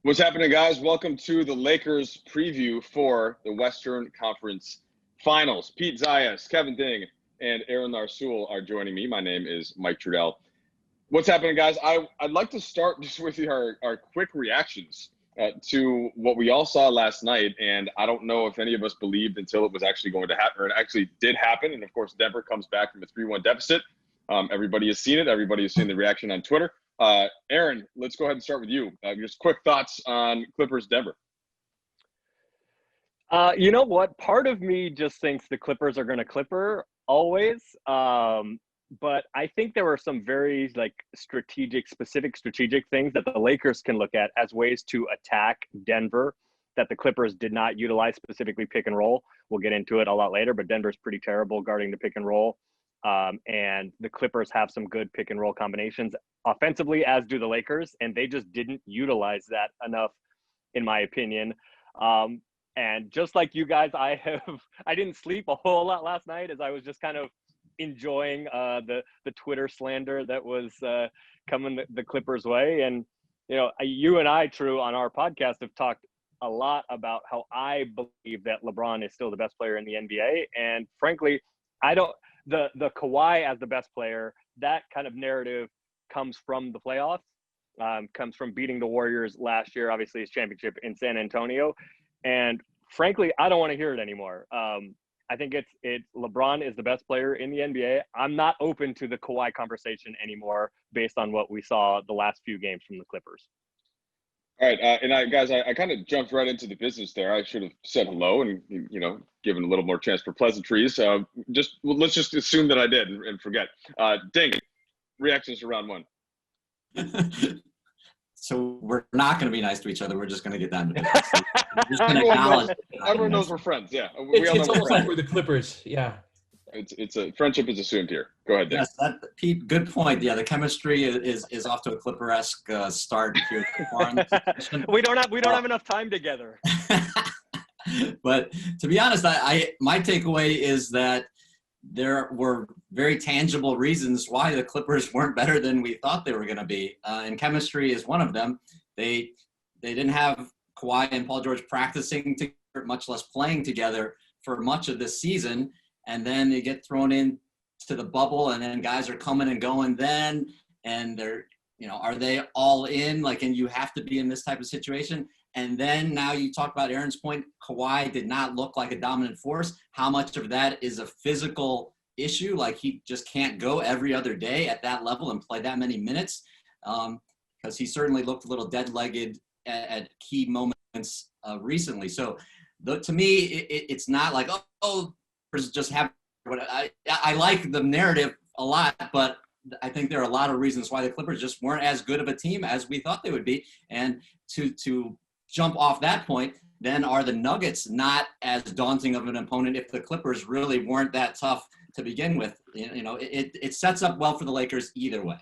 What's happening, guys? Welcome to the Lakers preview for the Western Conference Finals. Pete Zayas, Kevin Ding, and Aaron Larsoul are joining me. My name is Mike Trudell. What's happening, guys? I'd like to start just with our quick reactions to what we all saw last night. And I don't know if any of us believed until it was actually going to happen, or it actually did happen. And, of course, Denver comes back from a 3-1 deficit. Everybody has seen it. Everybody has seen the reaction on Twitter. Aaron, let's go ahead and start with you. Just quick thoughts on Clippers Denver. You know what? Part of me just thinks the Clippers are going to Clipper always. But I think there were some very specific strategic things that the Lakers can look at as ways to attack Denver that the Clippers did not utilize, specifically pick and roll. We'll get into it a lot later, but Denver's pretty terrible guarding the pick and roll. And the Clippers have some good pick and roll combinations offensively, as do the Lakers, and they just didn't utilize that enough, in my opinion. And just like you guys, I didn't sleep a whole lot last night as I was just kind of enjoying the Twitter slander that was coming the Clippers' way. And you and I, True, on our podcast have talked a lot about how I believe that LeBron is still the best player in the NBA, and frankly, I don't. The Kawhi as the best player, that kind of narrative comes from the playoffs, comes from beating the Warriors last year, obviously his championship in San Antonio. And frankly, I don't want to hear it anymore. I think it's LeBron is the best player in the NBA. I'm not open to the Kawhi conversation anymore based on what we saw the last few games from the Clippers. All right, I kind of jumped right into the business there. I should have said hello and given a little more chance for pleasantries. Let's just assume that I did and forget. Ding, reactions to round one. So we're not going to be nice to each other. We're just going to get down to business. We're just going to acknowledge. Everyone knows we're friends. Yeah, it's almost like we're the Clippers. Yeah. It's a friendship is assumed here. Go ahead, Dave. Yes, Pete, good point. Yeah, the chemistry is off to a Clipper-esque start here. we don't have enough time together. But to be honest, my takeaway is that there were very tangible reasons why the Clippers weren't better than we thought they were going to be, and chemistry is one of them. They didn't have Kawhi and Paul George practicing together, much less playing together for much of this season. And then they get thrown into the bubble, and then guys are coming and going then, and they're, are they all in? And you have to be in this type of situation. And then now you talk about Aaron's point, Kawhi did not look like a dominant force. How much of that is a physical issue? He just can't go every other day at that level and play that many minutes, because he certainly looked a little dead-legged at key moments recently. So to me, it's not like, just have. But I like the narrative a lot, but I think there are a lot of reasons why the Clippers just weren't as good of a team as we thought they would be. And to jump off that point, then are the Nuggets not as daunting of an opponent if the Clippers really weren't that tough to begin with? It sets up well for the Lakers either way.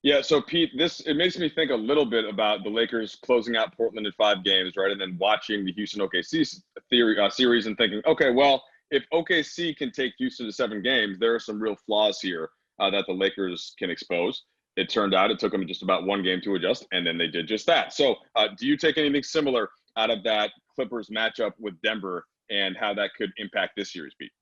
Yeah, so Pete, it makes me think a little bit about the Lakers closing out Portland in 5 games, right? And then watching the Houston OKC series and thinking, okay, well, if OKC can take Houston to 7 games, there are some real flaws here that the Lakers can expose. It turned out it took them just about 1 game to adjust, and then they did just that. So do you take anything similar out of that Clippers matchup with Denver and how that could impact this series, Pete?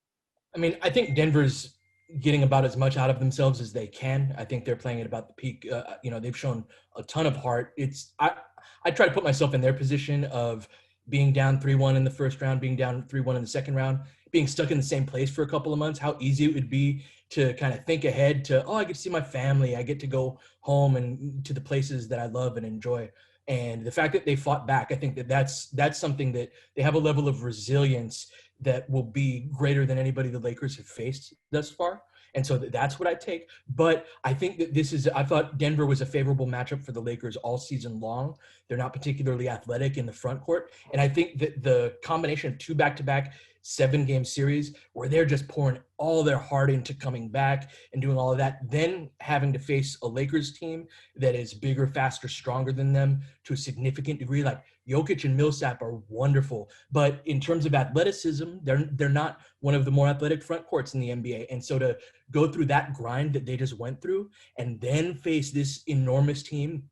I mean, I think Denver's getting about as much out of themselves as they can. I think they're playing at about the peak. They've shown a ton of heart. I try to put myself in their position of being down 3-1 in the first round, being down 3-1 in the second round, being stuck in the same place for a couple of months, how easy it would be to kind of think ahead to, I get to see my family. I get to go home and to the places that I love and enjoy. And the fact that they fought back, I think that's something that they have a level of resilience that will be greater than anybody the Lakers have faced thus far. And so that's what I take. But I think that I thought Denver was a favorable matchup for the Lakers all season long. They're not particularly athletic in the front court. And I think that the combination of 2 back-to-back 7-game series where they're just pouring all their heart into coming back and doing all of that, then having to face a Lakers team that is bigger, faster, stronger than them to a significant degree. Like Jokic and Millsap are wonderful, but in terms of athleticism, they're not one of the more athletic front courts in the NBA. And so to go through that grind that they just went through and then face this enormous team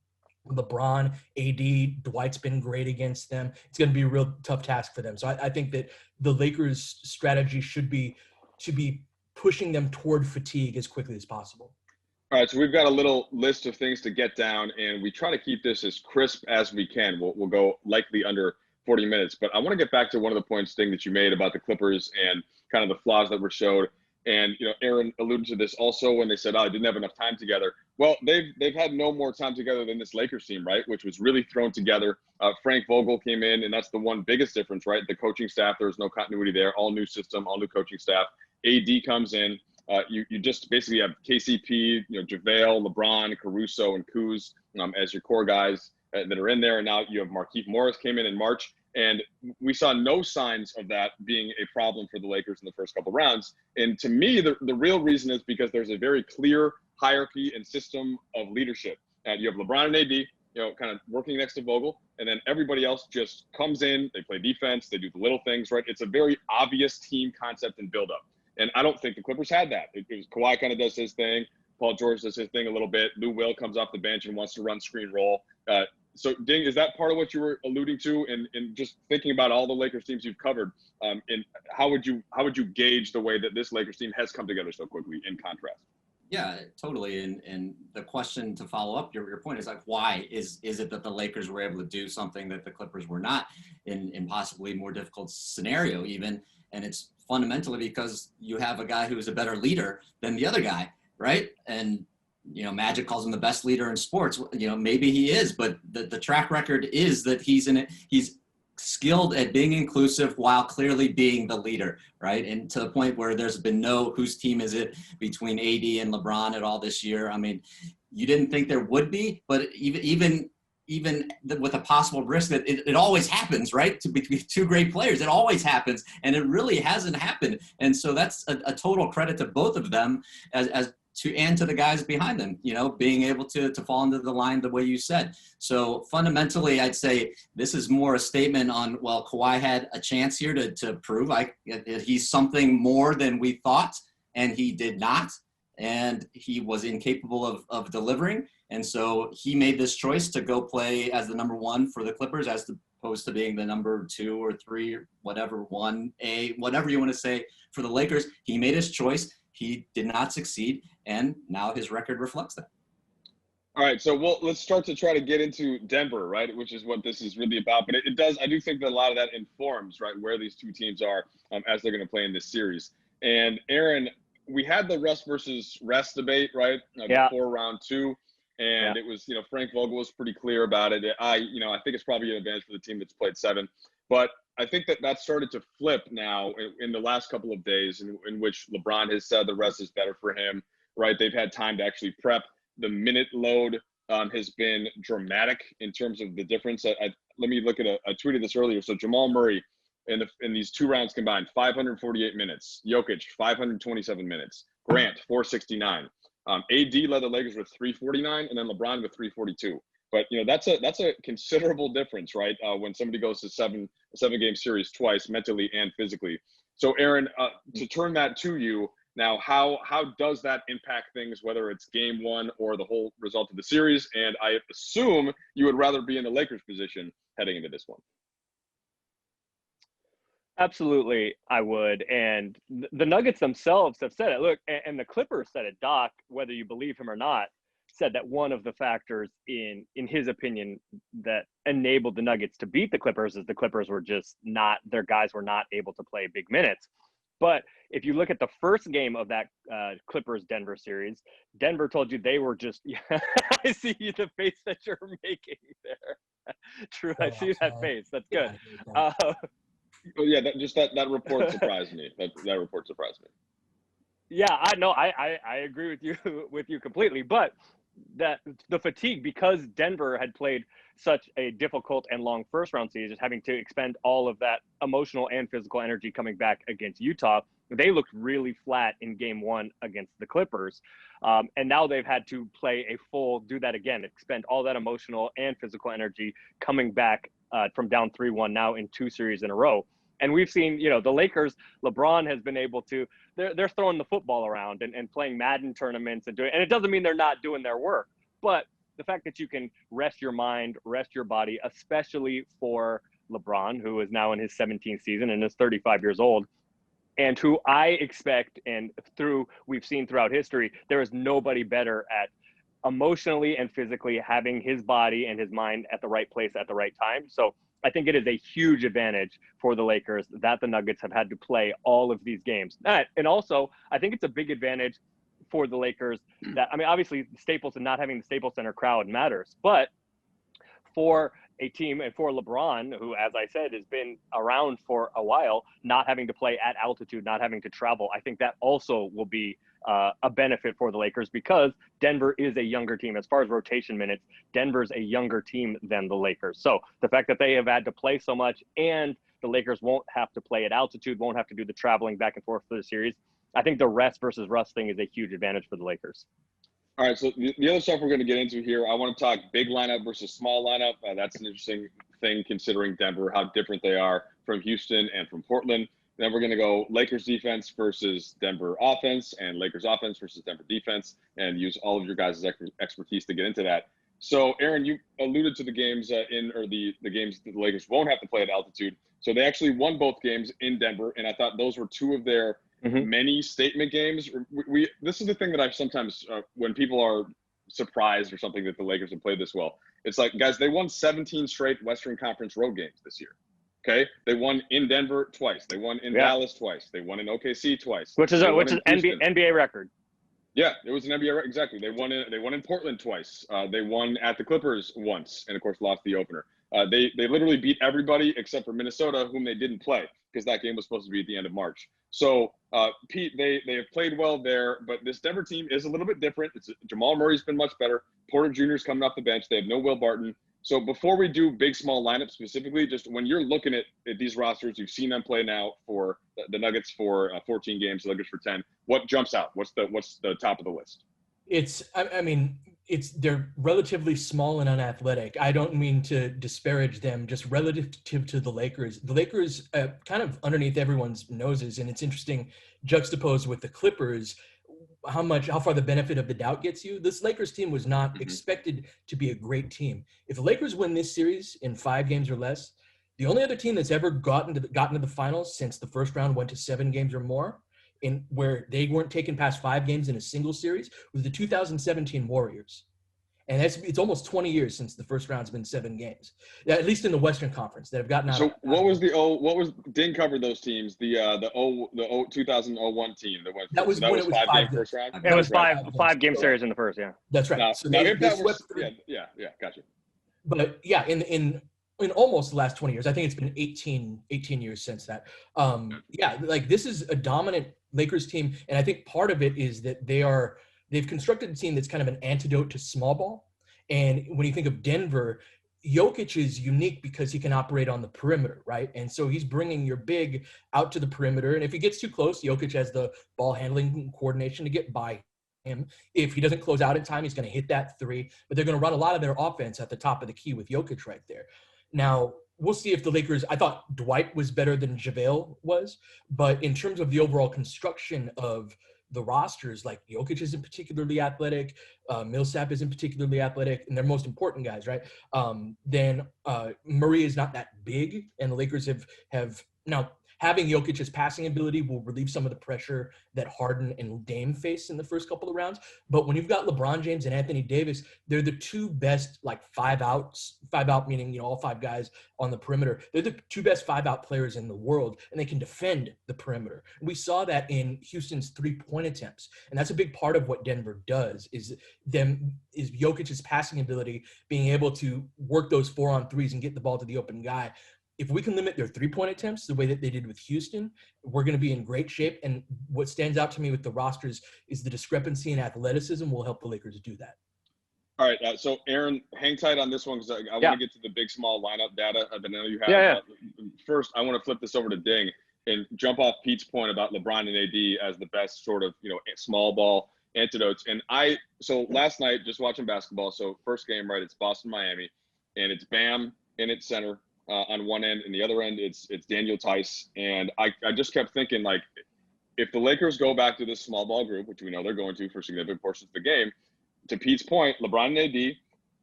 LeBron, AD, Dwight's been great against them. It's going to be a real tough task for them. So I think that the Lakers' strategy should be to be pushing them toward fatigue as quickly as possible. All right, so we've got a little list of things to get down, and we try to keep this as crisp as we can. We'll go likely under 40 minutes, but I want to get back to one of the points thing that you made about the Clippers and kind of the flaws that were showed. And Aaron alluded to this also when they said, "Oh, I didn't have enough time together." Well, they've had no more time together than this Lakers team, right? Which was really thrown together. Frank Vogel came in, and that's the one biggest difference, right? The coaching staff, there was no continuity there. All new system, all new coaching staff. AD comes in. You just basically have KCP, JaVale, LeBron, Caruso, and Kuz as your core guys that are in there. And now you have Markieff Morris came in March. And we saw no signs of that being a problem for the Lakers in the first couple rounds. And to me, the real reason is because there's a very clear hierarchy and system of leadership. And you have LeBron and AD, kind of working next to Vogel. And then everybody else just comes in, they play defense, they do the little things, right? It's a very obvious team concept and buildup. And I don't think the Clippers had that. It was Kawhi kind of does his thing. Paul George does his thing a little bit. Lou Will comes off the bench and wants to run screen roll. So, Ding, is that part of what you were alluding to? And just thinking about all the Lakers teams you've covered, and how would you gauge the way that this Lakers team has come together so quickly in contrast? Yeah, totally. And the question to follow up your point is like, why is it that the Lakers were able to do something that the Clippers were not in possibly more difficult scenario even? And it's fundamentally because you have a guy who is a better leader than the other guy, right? And Magic calls him the best leader in sports. Maybe he is, but the track record is that he's skilled at being inclusive while clearly being the leader, right? And to the point where there's been no whose team is it between AD and LeBron at all this year. I mean, you didn't think there would be, but even with a possible risk that it always happens, right? To between two great players, it always happens, and it really hasn't happened. And so that's a total credit to both of them and to the guys behind them, being able to fall into the line the way you said. So fundamentally, I'd say this is more a statement on, well, Kawhi had a chance here to prove he's something more than we thought, and he did not, and he was incapable of delivering. And so he made this choice to go play as the number one for the Clippers as opposed to being the number 2 or 3, or whatever, 1A, whatever you want to say for the Lakers. He made his choice. He did not succeed, and now his record reflects that. All right, so let's start to try to get into Denver, right, which is what this is really about. But it does, I do think that a lot of that informs, right, where these two teams are as they're going to play in this series. And Aaron, we had the rust versus rest debate, right, before round 2. And it was, Frank Vogel was pretty clear about it. I think it's probably an advantage for the team that's played 7. But I think that started to flip now in the last couple of days in which LeBron has said the rest is better for him, right? They've had time to actually prep. The minute load has been dramatic in terms of the difference. Let me look at I tweeted this earlier. So Jamal Murray in these 2 rounds combined, 548 minutes. Jokic, 527 minutes. Grant, 469. AD led the Lakers with 349, and then LeBron with 342. But that's a considerable difference, right? When somebody goes to a 7-game series twice, mentally and physically. So, Aaron, to turn that to you now, how does that impact things, whether it's game 1 or the whole result of the series? And I assume you would rather be in the Lakers' position heading into this one. Absolutely, I would. And the Nuggets themselves have said it. Look, and the Clippers said it. Doc, whether you believe him or not, said that one of the factors in his opinion that enabled the Nuggets to beat the Clippers is the Clippers were just not, their guys were not able to play big minutes. But if you look at the first game of that Clippers-Denver series, Denver told you they were just, I see the face that you're making there. True, I see that face. That's good. Yeah, that report surprised me. That report surprised me. Yeah, I agree with you completely. But that the fatigue, because Denver had played such a difficult and long first round series, having to expend all of that emotional and physical energy coming back against Utah, they looked really flat in game 1 against the Clippers. And now they've had to do that again, expend all that emotional and physical energy coming back from down 3-1 now in 2 series in a row. And we've seen, the Lakers, LeBron has been able to, they're throwing the football around and playing Madden tournaments and it doesn't mean they're not doing their work, but the fact that you can rest your mind, rest your body, especially for LeBron, who is now in his 17th season and is 35 years old, and who I expect, and we've seen throughout history, there is nobody better at emotionally and physically having his body and his mind at the right place at the right time. So I think it is a huge advantage for the Lakers that the Nuggets have had to play all of these games. And also, I think it's a big advantage for the Lakers that, I mean, obviously the Staples and not having the Staples Center crowd matters, but for a team and for LeBron, who, as I said, has been around for a while, not having to play at altitude, not having to travel, I think that also will be a benefit for the Lakers, because Denver is a younger team. As far as rotation minutes, Denver's a younger team than the Lakers. So the fact that they have had to play so much and the Lakers won't have to play at altitude, won't have to do the traveling back and forth for the series, I think the rest versus rust thing is a huge advantage for the Lakers. All right, so the other stuff we're going to get into here, I want to talk big lineup versus small lineup. That's an interesting thing considering Denver, how different they are from Houston and from Portland. Then we're going to go Lakers defense versus Denver offense, and Lakers offense versus Denver defense, and use all of your guys' expertise to get into that. So, Aaron, you alluded to the games the games that the Lakers won't have to play at altitude. So they actually won both games in Denver, and I thought those were two of their many statement games. This is the thing that I sometimes, when people are surprised or something that the Lakers have played this well, it's like, guys, they won 17 straight Western Conference road games this year. Okay, they won in Denver twice. They won in Dallas twice. They won in OKC twice. Which is NBA record. Yeah, it was an NBA record. Exactly. They won in Portland twice. They won at the Clippers once, and of course lost the opener. They literally beat everybody except for Minnesota, whom they didn't play because that game was supposed to be at the end of March. So, Pete, they have played well there, but this Denver team is a little bit different. Jamal Murray's been much better. Porter Jr.'s coming off the bench. They have no Will Barton. So before we do big, small lineups specifically, just when you're looking at these rosters, you've seen them play now for the Nuggets for 14 games, the Lakers for 10. What jumps out? What's the top of the list? They're relatively small and unathletic. I don't mean to disparage them, just relative to the Lakers. The Lakers kind of underneath everyone's noses, and it's interesting juxtaposed with the Clippers, how far the benefit of the doubt gets you. This Lakers team was not expected to be a great team. If the Lakers win this series in 5 games or less, the only other team that's ever gotten to the finals since the first round went to 7 games or more, in where they weren't taken past 5 games in a single series, was the 2017 Warriors. And it's almost 20 years since the first round's been 7 games, at least in the Western Conference, that have gotten out. So what was Ding covered those teams? The 2001 team that went. That was so that when was it was 5 game first round. It was five game series in the first. Yeah, that's right. Now, so if that was gotcha. But yeah, in almost the last 20 years, I think it's been 18 years since that. Like this is a dominant Lakers team, and I think part of it is that they've constructed a team that's kind of an antidote to small ball. And when you think of Denver, Jokic is unique because he can operate on the perimeter, right? And so he's bringing your big out to the perimeter. And if he gets too close, Jokic has the ball handling coordination to get by him. If he doesn't close out in time, he's going to hit that 3. But they're going to run a lot of their offense at the top of the key with Jokic right there. Now, we'll see if the Lakers – I thought Dwight was better than JaVale was. But in terms of the overall construction of – the rosters, like Jokic isn't particularly athletic, Millsap isn't particularly athletic, and they're most important guys, right? Then Murray is not that big, and the Lakers have now having Jokic's passing ability will relieve some of the pressure that Harden and Dame face in the first couple of rounds. But when you've got LeBron James and Anthony Davis, they're the 2 best, like 5 out meaning, all 5 guys on the perimeter. They're the 2 best 5-out players in the world, and they can defend the perimeter. We saw that in Houston's 3-point attempts. And that's a big part of what Denver does is Jokic's passing ability, being able to work those 4-on-3s and get the ball to the open guy. If we can limit their 3-point attempts the way that they did with Houston, we're going to be in great shape. And what stands out to me with the rosters is the discrepancy in athleticism will help the Lakers do that. All right. So, Aaron, hang tight on this one because I want to get to the big, small lineup data that I know you have. Yeah. First, I want to flip this over to Ding and jump off Pete's point about LeBron and AD as the best sort of, small ball antidotes. And so last night, just watching basketball, so first game, right, it's Boston-Miami, and it's Bam in its center. On one end, and the other end, it's Daniel Tice. And I just kept thinking, like, if the Lakers go back to this small ball group, which we know they're going to for significant portions of the game, to Pete's point, LeBron and AD,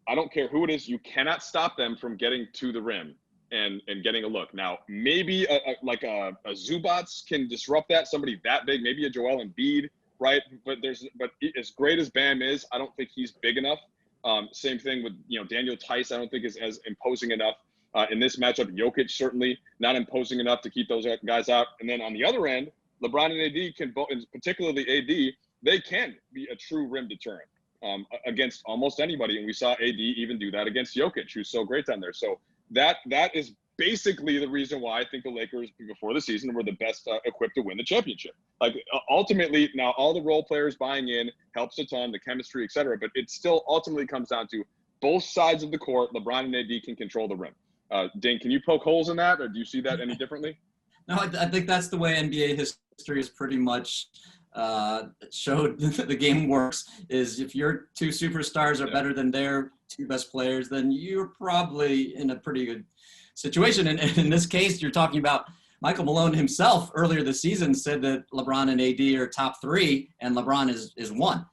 I don't care who it is, you cannot stop them from getting to the rim and getting a look. Now, maybe a Zubats can disrupt that, somebody that big, maybe a Joel Embiid, right? But as great as Bam is, I don't think he's big enough. Same thing with, Daniel Tice, I don't think is as imposing enough. In this matchup, Jokic certainly not imposing enough to keep those guys out. And then on the other end, LeBron and AD can both, and particularly AD, they can be a true rim deterrent against almost anybody. And we saw AD even do that against Jokic, who's so great down there. So that is basically the reason why I think the Lakers before the season were the best equipped to win the championship. Like ultimately, now all the role players buying in helps a ton, the chemistry, et cetera. But it still ultimately comes down to both sides of the court. LeBron and AD can control the rim. Dane, can you poke holes in that, or do you see that any differently? No, I think that's the way NBA history is pretty much showed the game works. Is if your two superstars are better than their two best players, then you're probably in a pretty good situation. And in this case, you're talking about Michael Malone himself earlier this season said that LeBron and AD are top 3, and LeBron is 1.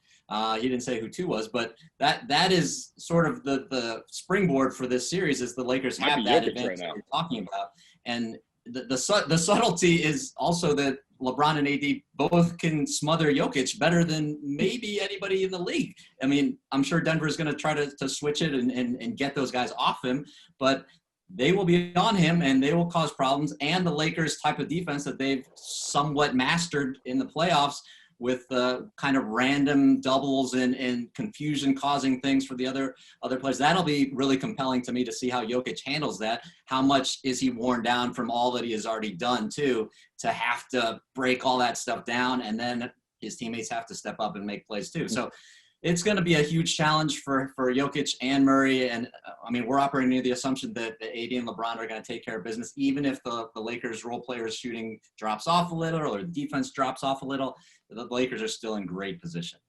He didn't say who 2 was, but that is sort of the springboard for this series is the Lakers have that advantage that we're talking about. And the subtlety is also that LeBron and AD both can smother Jokic better than maybe anybody in the league. I mean, I'm sure Denver is going to try to switch it and get those guys off him, but they will be on him and they will cause problems. And the Lakers type of defense that they've somewhat mastered in the playoffs with kind of random doubles and confusion causing things for the other players. That'll be really compelling to me to see how Jokic handles that. How much is he worn down from all that he has already done too, to have to break all that stuff down, and then his teammates have to step up and make plays too. So it's going to be a huge challenge for Jokic and Murray. And I mean, we're operating under the assumption that AD and LeBron are going to take care of business, even if the Lakers role players shooting drops off a little or defense drops off a little. The Lakers are still in great position.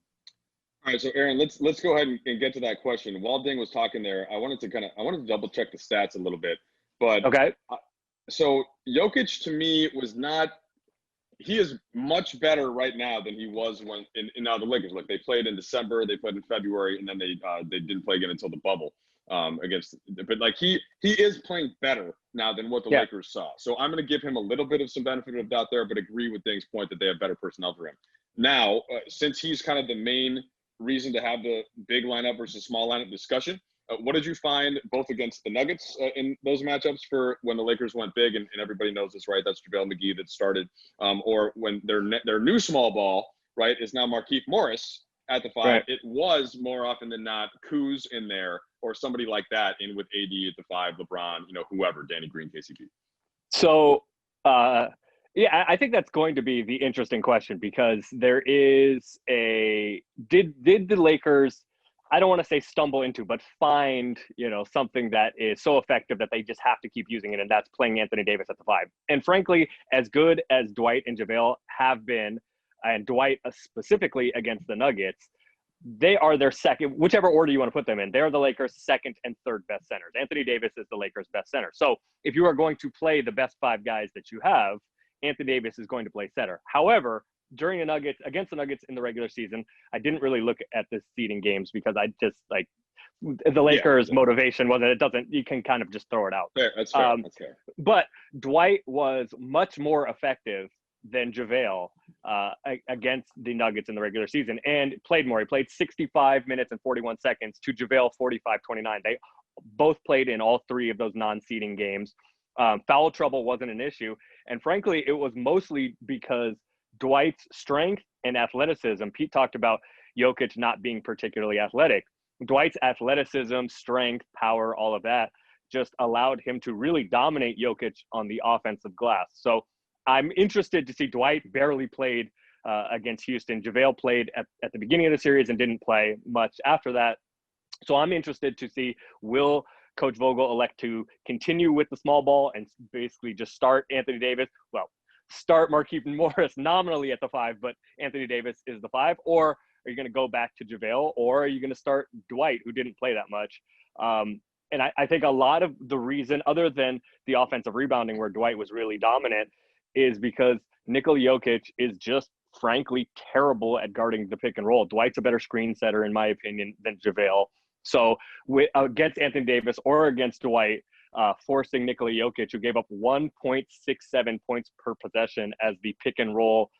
All right, so Aaron, let's go ahead and get to that question. While Ding was talking there, I wanted to double check the stats a little bit. But okay. So Jokic to me was not. He is much better right now than he was when in now the Lakers. Like they played in December, they played in February, and then they didn't play again until the bubble against. But like he is playing better now than what the Lakers saw. So I'm going to give him a little bit of some benefit of doubt there, but agree with Ding's point that they have better personnel for him. Now, since he's kind of the main reason to have the big lineup versus small lineup discussion, what did you find both against the Nuggets in those matchups for when the Lakers went big, and everybody knows this, right? That's JaVale McGee that started, or when their new small ball, right, is now Markieff Morris at the 5. Right. It was more often than not Kuz in there or somebody like that in with AD at the 5, LeBron, whoever, Danny Green, KCP. So, yeah, I think that's going to be the interesting question, because there is did the Lakers, I don't want to say stumble into, but find, something that is so effective that they just have to keep using it, and that's playing Anthony Davis at the 5. And frankly, as good as Dwight and JaVale have been, and Dwight specifically against the Nuggets, they are their second, whichever order you want to put them in, they're the Lakers' second and third best centers. Anthony Davis is the Lakers' best center. So if you are going to play the best 5 guys that you have, Anthony Davis is going to play center. However, during against the Nuggets in the regular season, I didn't really look at the seeding games because I just the Lakers' motivation wasn't. You can kind of just throw it out. Fair, that's fair. That's fair. But Dwight was much more effective than JaVale against the Nuggets in the regular season, and played more. He played 65 minutes and 41 seconds to JaVale 45-29. They both played in all 3 of those non-seeding games. Foul trouble wasn't an issue, and frankly, it was mostly because Dwight's strength and athleticism. Pete talked about Jokic not being particularly athletic. Dwight's athleticism, strength, power, all of that just allowed him to really dominate Jokic on the offensive glass. So I'm interested to see. Dwight barely played against Houston. JaVale played at the beginning of the series and didn't play much after that. So I'm interested to see, will Coach Vogel elect to continue with the small ball and basically just start Anthony Davis? Well, start Markieff Morris nominally at the 5, but Anthony Davis is the 5, or are you going to go back to JaVale, or are you going to start Dwight, who didn't play that much? And I think a lot of the reason, other than the offensive rebounding where Dwight was really dominant, is because Nikola Jokic is just frankly terrible at guarding the pick and roll. Dwight's a better screen setter, in my opinion, than JaVale. So against Anthony Davis or against Dwight, forcing Nikola Jokic, who gave up 1.67 points per possession as the pick and roll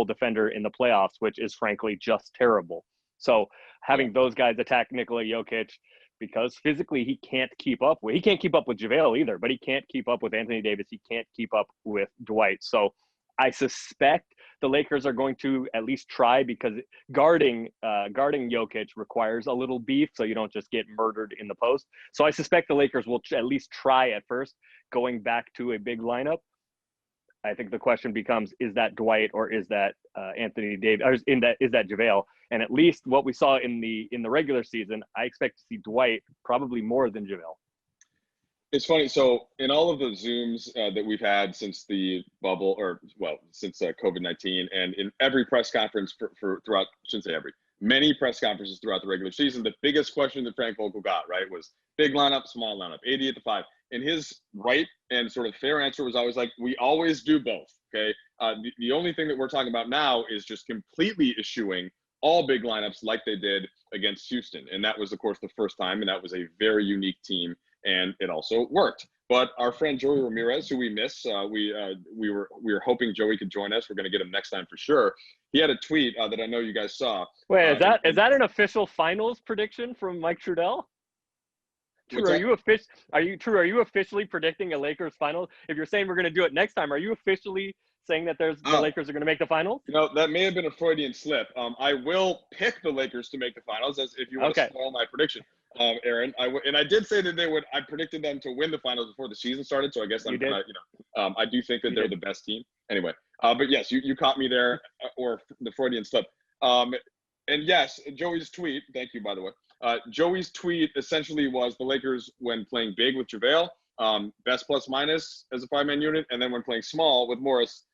defender in the playoffs, which is frankly just terrible. So having those guys attack Nikola Jokic, because physically he can't keep up with JaVale either, but he can't keep up with Anthony Davis. He can't keep up with Dwight. So I suspect the Lakers are going to at least try, because guarding Jokic requires a little beef, so you don't just get murdered in the post. So I suspect the Lakers will at least try at first, going back to a big lineup. I think the question becomes, is that Dwight or is that Anthony Davis, or is that JaVale? And at least what we saw in the regular season, I expect to see Dwight probably more than JaVale. It's funny. So in all of the Zooms that we've had since the bubble, or since COVID-19, and in every press conference throughout, I shouldn't say every, many press conferences throughout the regular season, the biggest question that Frank Vogel got, right, was big lineup, small lineup, 80 at the 5. And his right and sort of fair answer was always like, we always do both, okay? The only thing that we're talking about now is just completely eschewing all big lineups like they did against Houston. And that was, of course, the first time, and that was a very unique team, and it also worked. But our friend Joey Ramirez, who we miss, we were hoping Joey could join us. We're going to get him next time for sure. He had a tweet that I know you guys saw. Wait, is that an official finals prediction from Mike Trudell? True, are you officially predicting a Lakers final? If you're saying we're going to do it next time, are you officially saying that the Lakers are going to make the finals? That may have been a Freudian slip. I will pick the Lakers to make the finals, as if you want to spoil my prediction, Aaron. I did say that I predicted them to win the finals before the season started. So I guess I do think that they're the best team anyway. But yes, you caught me there, or the Freudian slip. And yes, Joey's tweet. Thank you, by the way. Joey's tweet essentially was the Lakers when playing big with JaVale, best plus minus as a 5-man unit, and then when playing small with Morris,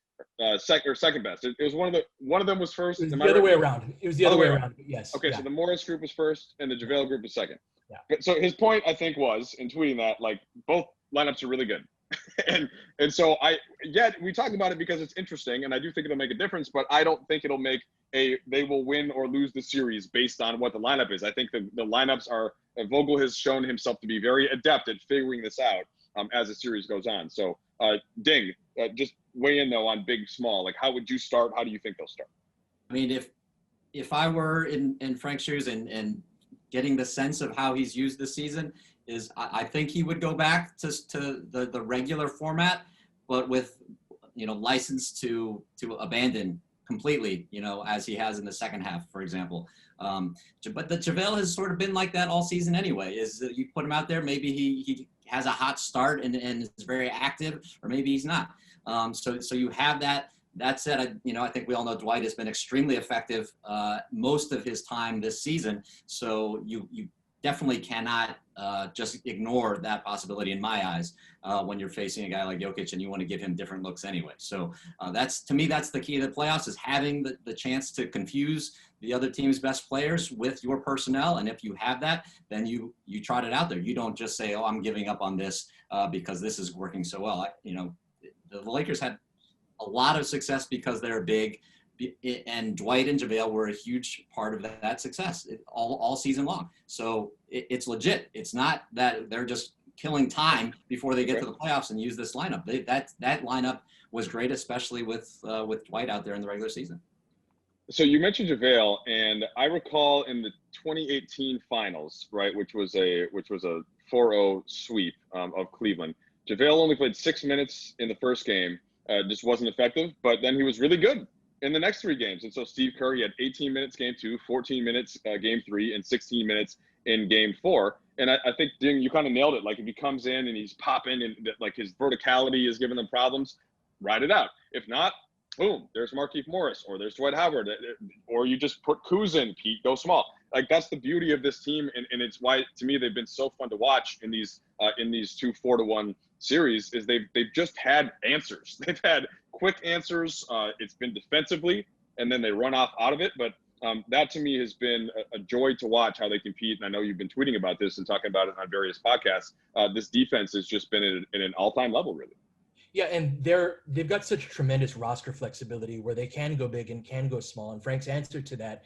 second best. It was one of them was first. It was the other way around. It was the other way around. Yes. Okay, so the Morris group was first, and the JaVale group was second. Yeah. But so his point, I think, was in tweeting that like both lineups are really good, and so we talked about it because it's interesting, and I do think it'll make a difference, but I don't think it'll make they will win or lose the series based on what the lineup is. I think the lineups are, Vogel has shown himself to be very adept at figuring this out as the series goes on. So Ding, just weigh in though on big, small. Like, how would you start? How do you think they'll start? I mean, if I were in Frank's shoes and getting the sense of how he's used this season, is I think he would go back to the regular format, but with license to abandon completely, as he has in the second half, for example. But the JaVale has sort of been like that all season anyway. Is that you put him out there, maybe he has a hot start and is very active, or maybe he's not. So you have that. That said, I think we all know Dwight has been extremely effective most of his time this season. So you definitely cannot just ignore that possibility in my eyes when you're facing a guy like Jokic and you want to give him different looks anyway. So that's the key to the playoffs, is having the chance to confuse the other team's best players with your personnel. And if you have that, then you trot it out there. You don't just say, oh, I'm giving up on this because this is working so well. The Lakers had a lot of success because they're big, and Dwight and JaVale were a huge part of that success all season long. So it's legit. It's not that they're just killing time before they get to the playoffs and use this lineup. That lineup was great, especially with Dwight out there in the regular season. So you mentioned JaVale, and I recall in the 2018 finals, right, which was a 4-0 sweep of Cleveland. JaVale only played 6 minutes in the first game, just wasn't effective, but then he was really good in the next 3 games. And so Steve Kerr, he had 18 minutes game 2, 14 minutes game 3, and 16 minutes in game 4. And I think, Ding, you kind of nailed it. Like, if he comes in and he's popping and like his verticality is giving them problems, ride it out. If not, boom, there's Markieff Morris, or there's Dwight Howard, or you just put Kuz in, Pete, go small. Like, that's the beauty of this team, and it's why, to me, they've been so fun to watch in these 2 4-1 series. Is they've just had answers. They've had quick answers. It's been defensively, and then they run off out of it. But that to me has been a joy to watch how they compete. And I know you've been tweeting about this and talking about it on various podcasts. This defense has just been at an all-time level, really. Yeah, and they've got such tremendous roster flexibility where they can go big and can go small. And Frank's answer to that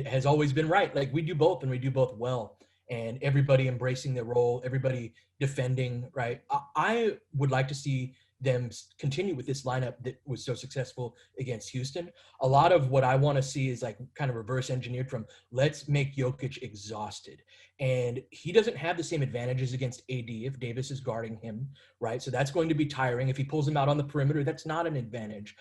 has always been right. Like, we do both, and we do both well. And everybody embracing their role, everybody defending, right? I would like to see them continue with this lineup that was so successful against Houston. A lot of what I want to see is like kind of reverse engineered from, let's make Jokic exhausted. And he doesn't have the same advantages against AD if Davis is guarding him, right? So that's going to be tiring. If he pulls him out on the perimeter, that's not an advantage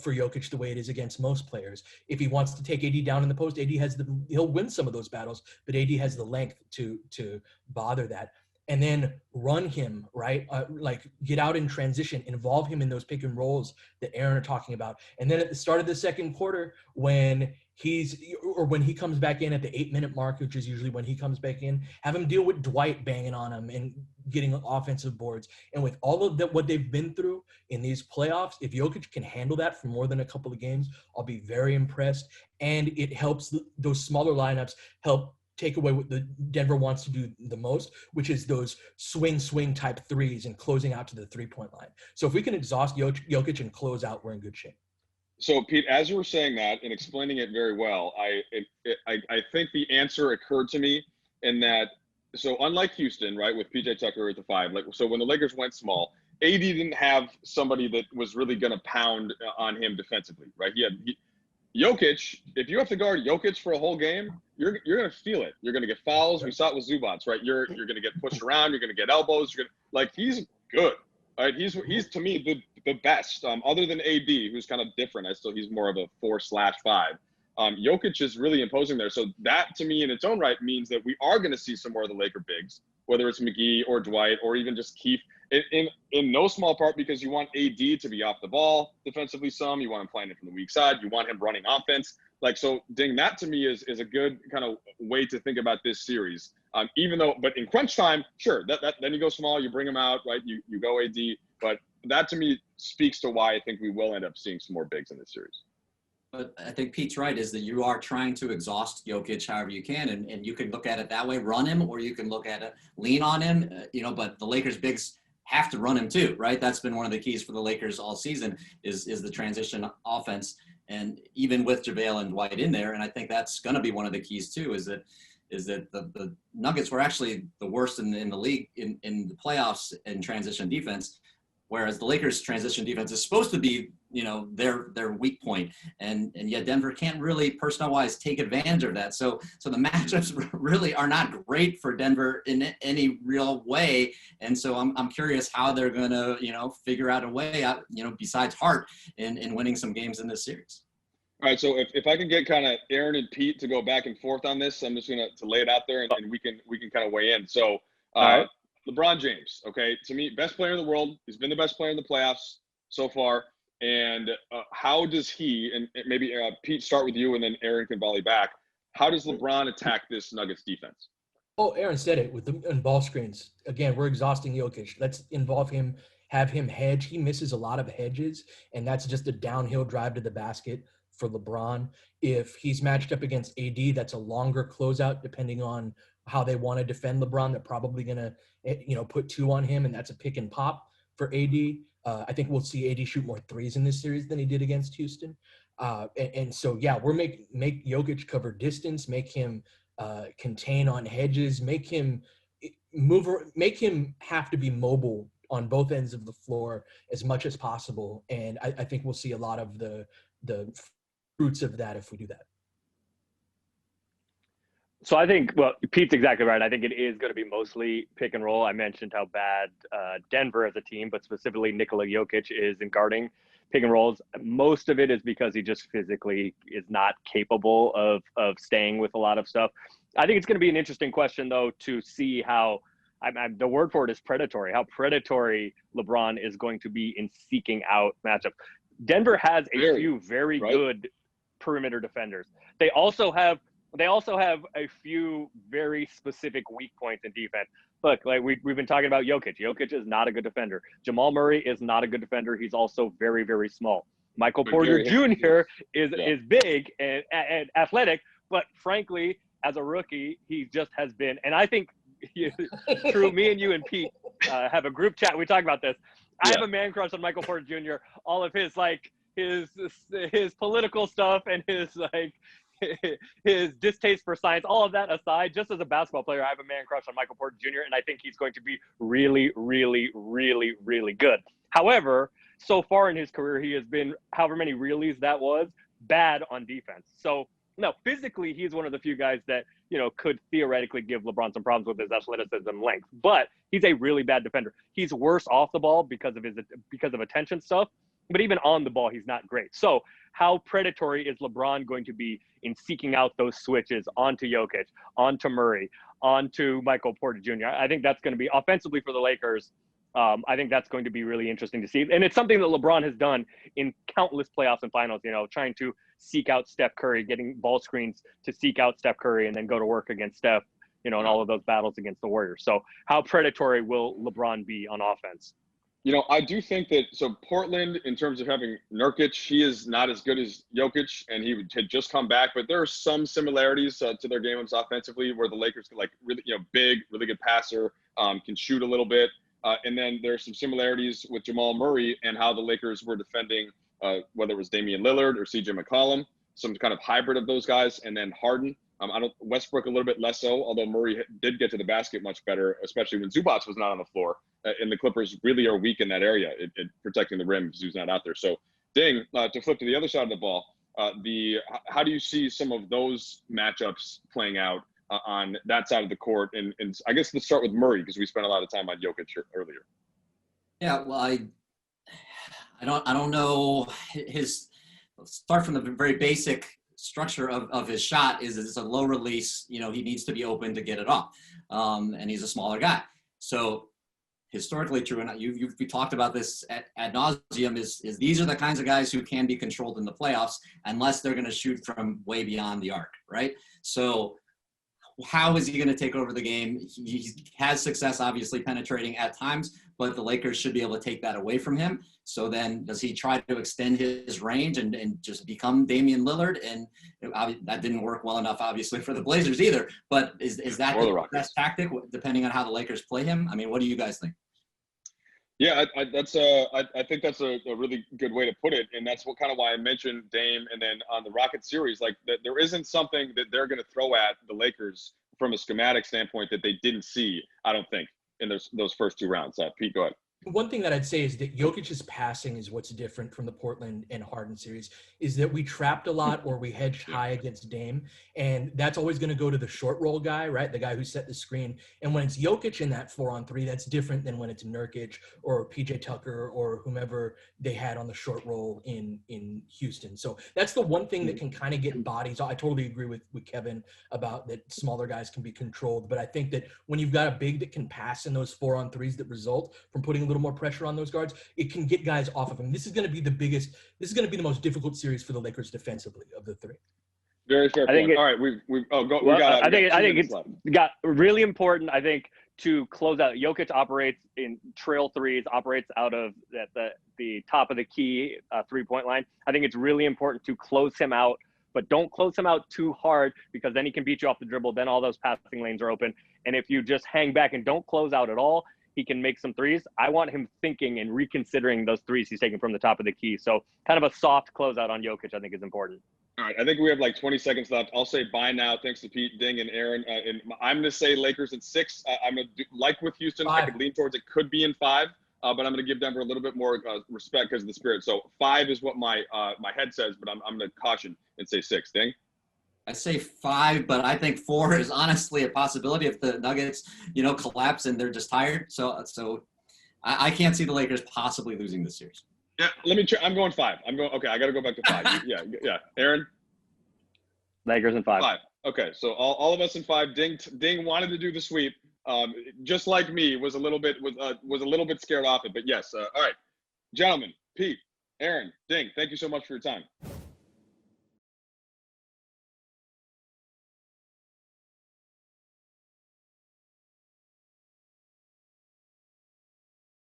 for Jokic the way it is against most players. If he wants to take AD down in the post, he'll win some of those battles, but AD has the length to bother that. And then run him, right? Like, get out in transition, involve him in those pick and rolls that Aaron are talking about. And then at the start of the second quarter, when he comes back in at the 8-minute mark, which is usually when he comes back in, have him deal with Dwight banging on him and getting offensive boards. And with all of that, what they've been through in these playoffs, if Jokic can handle that for more than a couple of games, I'll be very impressed. And it helps those smaller lineups help take away what the Denver wants to do the most, which is those swing type threes and closing out to the 3-point line. So if we can exhaust Jokic and close out, we're in good shape. So, Pete, as you were saying that and explaining it very well, I think the answer occurred to me in that, so unlike Houston, right, with PJ Tucker at the 5, like, so when the Lakers went small, AD didn't have somebody that was really going to pound on him defensively, right? Jokic, if you have to guard Jokic for a whole game, you're going to feel it. You're going to get fouls. We saw it with Zubats, right? You're going to get pushed around. You're going to get elbows. He's good, right? He's to me the best, other than AD, who's kind of different. He's more of a 4/5. Jokic is really imposing there. So that, to me, in its own right, means that we are going to see some more of the Laker bigs, whether it's McGee or Dwight or even just Keith, in no small part because you want AD to be off the ball defensively some. You want him playing it from the weak side. You want him running offense. So, Ding, that to me is a good kind of way to think about this series. But in crunch time, sure, then you go small, you bring him out, right? You go AD. But that to me speaks to why I think we will end up seeing some more bigs in this series. But I think Pete's right, is that you are trying to exhaust Jokic however you can, and you can look at it that way, run him, or you can look at it, lean on him, but the Lakers bigs have to run him too, right? That's been one of the keys for the Lakers all season is the transition offense. And even with JaVale and Dwight in there, and I think that's going to be one of the keys too, is that the Nuggets were actually the worst in the league in the playoffs in transition defense, whereas the Lakers' transition defense is supposed to be, their weak point, and yet Denver can't really personnel-wise take advantage of that. So the matchups really are not great for Denver in any real way, and so I'm curious how they're going to figure out a way out, besides heart in winning some games in this series. All right, so if I can get kind of Aaron and Pete to go back and forth on this, I'm just going to lay it out there, and we can kind of weigh in. So, right. LeBron James, okay, to me, best player in the world. He's been the best player in the playoffs so far. And how does he, and maybe Pete, start with you, and then Aaron can volley back. How does LeBron attack this Nuggets defense? Oh, Aaron said it with the ball screens. Again, we're exhausting Jokic. Let's involve him, have him hedge. He misses a lot of hedges, and that's just a downhill drive to the basket for LeBron. If he's matched up against AD, that's a longer closeout depending on how they want to defend LeBron. They're probably going to, put 2 on him, and that's a pick and pop for AD. I think we'll see AD shoot more threes in this series than he did against Houston. And so, yeah, we're make Jokic cover distance, make him contain on hedges, make him have to be mobile on both ends of the floor as much as possible. And I think we'll see a lot of the fruits of that if we do that. So I think, well, Pete's exactly right. I think it is going to be mostly pick and roll. I mentioned how bad Denver as a team, but specifically Nikola Jokic is in guarding pick and rolls. Most of it is because he just physically is not capable of staying with a lot of stuff. I think it's going to be an interesting question, though, to see how the word for it is predatory, how predatory LeBron is going to be in seeking out matchups. Denver has a few very good perimeter defenders. They also have a few very specific weak points in defense. Look, like we've been talking about Jokic. Jokic is not a good defender. Jamal Murray is not a good defender. He's also very, very small. Michael Porter Jr. is big and athletic, but frankly, as a rookie, he just has been. And I think True, me and you and Pete have a group chat. We talk about this. I have a man crush on Michael Porter Jr. All of his his political stuff and his distaste for science, all of that aside, just as a basketball player, I have a man crush on Michael Porter Jr. and I think he's going to be really, really, really, really good. However, so far in his career, he has been, however many reallys that was, bad on defense. So no, physically, he's one of the few guys that, could theoretically give LeBron some problems with his athleticism and length, but he's a really bad defender. He's worse off the ball because of attention stuff, but even on the ball, he's not great. So how predatory is LeBron going to be in seeking out those switches onto Jokic, onto Murray, onto Michael Porter Jr.? I think that's going to be offensively for the Lakers. I think that's going to be really interesting to see. And it's something that LeBron has done in countless playoffs and finals, trying to seek out Steph Curry, getting ball screens to seek out Steph Curry and then go to work against Steph, in all of those battles against the Warriors. So how predatory will LeBron be on offense? I do think that, so Portland, in terms of having Nurkic, he is not as good as Jokic, and he had just come back, but there are some similarities to their games offensively where the Lakers can, really, big, really good passer, can shoot a little bit. And then there's some similarities with Jamal Murray and how the Lakers were defending, whether it was Damian Lillard or CJ McCollum, some kind of hybrid of those guys, and then Harden. Westbrook a little bit less so, although Murray did get to the basket much better, especially when Zubac was not on the floor. And the Clippers really are weak in that area, protecting the rim because he's not out there. So, Ding, to flip to the other side of the ball, how do you see some of those matchups playing out on that side of the court? And I guess let's start with Murray because we spent a lot of time on Jokic earlier. Yeah, well, I don't know his. Start from the very basic structure of his shot is it's a low release. He needs to be open to get it off, and he's a smaller guy. So historically true, and we talked about this ad nauseum, is these are the kinds of guys who can be controlled in the playoffs unless they're going to shoot from way beyond the arc, right? So how is he going to take over the game? He has success, obviously, penetrating at times, but the Lakers should be able to take that away from him. So then does he try to extend his range and just become Damian Lillard? And that didn't work well enough, obviously, for the Blazers either. But is that the best tactic, depending on how the Lakers play him? I mean, what do you guys think? Yeah, I think that's a really good way to put it, and that's why I mentioned Dame. And then on the Rocket series, that there isn't something that they're going to throw at the Lakers from a schematic standpoint that they didn't see, I don't think, in those first two rounds. Pete, go ahead. One thing that I'd say is that Jokic's passing is what's different from the Portland and Harden series, is that we trapped a lot or we hedged high against Dame, and that's always going to go to the short roll guy, right? The guy who set the screen. And when it's Jokic in that 4-on-3, that's different than when it's Nurkic or PJ Tucker or whomever they had on the short roll in Houston. So that's the one thing that can kind of get bodies. I totally agree with Kevin about that smaller guys can be controlled, but I think that when you've got a big that can pass in those 4-on-3s that result from putting a little more pressure on those guards, it can get guys off of him. This is going to be the most difficult series for the Lakers defensively of the three. Very fair point. All right, I think it's got really important, I think, to close out. Jokic operates in trail threes, operates out of the top of the key 3-point line. I think it's really important to close him out, but don't close him out too hard because then he can beat you off the dribble. Then all those passing lanes are open. And if you just hang back and don't close out at all, he can make some threes. I want him thinking and reconsidering those threes he's taking from the top of the key. So kind of a soft closeout on Jokic, I think, is important. All right, I think we have 20 seconds left. I'll say bye now. Thanks to Pete, Ding, and Aaron. And I'm going to say Lakers in 6. I'm going to like with Houston. 5. I could lean towards it could be in 5, but I'm going to give Denver a little bit more respect because of the spirit. So 5 is what my head says, but I'm going to caution and say 6. Ding? I say 5, but I think 4 is honestly a possibility if the Nuggets, collapse and they're just tired. So I can't see the Lakers possibly losing this series. Yeah, let me try. I'm going 5. Okay, I got to go back to 5. yeah. Aaron? Lakers in 5. 5. Okay, so all of us in 5. Ding wanted to do the sweep. Just like me, was a little bit scared off it. But yes, all right. Gentlemen, Pete, Aaron, Ding, thank you so much for your time.